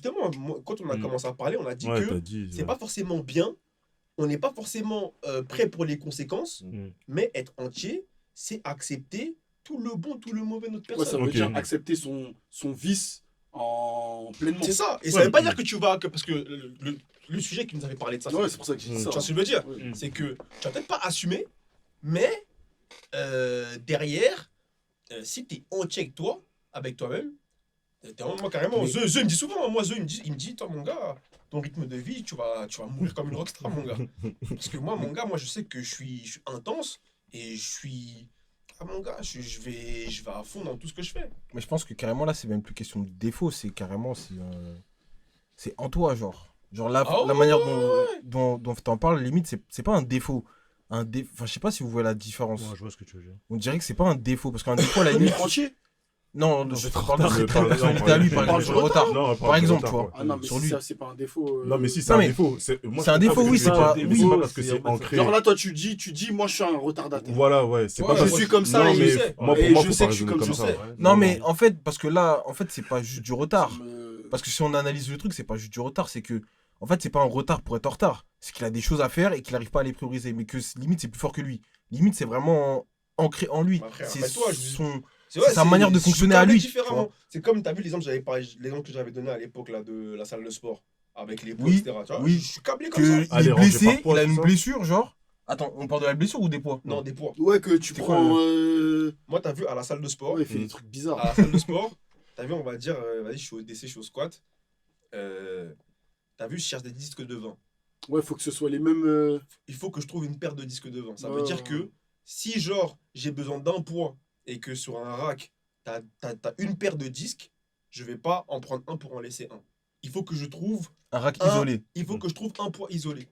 justement, quand on a commencé à parler, on a dit Ouais, que t'as dit. c'est pas forcément bien, on n'est pas forcément prêt pour les conséquences, mais être entier, c'est accepter tout le bon, tout le mauvais de notre Ouais, ça personne. veut dire accepter son vice en pleinement. C'est ça. Et ça veut pas dire que tu vas. Parce que le sujet qui nous avait parlé de ça, Ouais, c'est pour ça que j'ai dit tu ça. vois ce que je veux dire. C'est que tu vas peut-être pas assumer, mais derrière, si tu es entier avec toi, avec toi-même, moi carrément, Zeu il me dit souvent, moi Zeu il me dit, toi mon gars, ton rythme de vie, tu vas mourir comme une rockstar mon gars. Parce que moi mon gars, moi je sais que je suis intense et je suis... Ah mon gars, je vais à fond dans tout ce que je fais. Mais je pense que carrément là, c'est même plus question de défaut, c'est carrément, c'est en toi, genre. Genre la manière dont t'en parles, limite, c'est pas un défaut. Enfin, je sais pas si vous voyez la différence. Ouais, je vois ce que tu veux dire. On dirait que c'est pas un défaut, parce qu'un défaut, à la limite... Entier. Non, je parle de retard, cette personnalité à lui, par exemple, sur le retard. Non, Par exemple, tu vois. Ah non, mais Sur si lui. ça, c'est pas un défaut. Non, mais si, c'est Non, un mais défaut. c'est un défaut, oui, c'est pas... Mais Oui, c'est pas parce que c'est ancré. Genre là, toi, tu dis, moi, je suis un retardataire. Voilà, ouais. C'est pas Je parce suis que- comme ça, Non, et mais je sais. moi, Et pour moi, je faut sais pas que je suis raisonner comme comme ça. ça. ouais. Non, mais en fait, parce que là, en fait, c'est pas juste du retard. Ça me- Parce que si on analyse le truc, c'est pas juste du retard, c'est que, en fait, c'est pas un retard pour être en retard. C'est qu'il a des choses à faire et qu'il n'arrive pas à les prioriser. Mais que limite, c'est plus fort que lui. Limite, c'est vraiment ancré en lui. Bah, frère, C'est rappelle-toi, son. C'est sa manière de fonctionner à lui, différemment. tu vois. C'est comme, t'as vu l'exemple que j'avais donné à l'époque là, de la salle de sport, avec les poids, Oui, etc. Tu vois, oui. je suis câblé comme Que ça. il est Allez, rangé blessé, par poids, il a tout une ça. blessure, genre. Attends, on parle de la blessure ou des poids? Non, des poids. Ouais, que tu C'est prends. quoi, Moi, t'as vu à la salle de sport, Ouais, il fait des trucs bizarres. à la salle de sport, t'as vu, on va dire, vas-y, je suis au DC, je suis au squat. T'as vu, je cherche des disques de vin. Ouais, faut que ce soit les mêmes. Il faut que je trouve une paire de disques de vin. Ça Ouais. veut dire que si, genre, j'ai besoin d'un poids et que sur un rack, t'as une paire de disques, je vais pas en prendre un pour en laisser un. Il faut que je trouve Un rack un- isolé. Il faut que je trouve un poids isolé.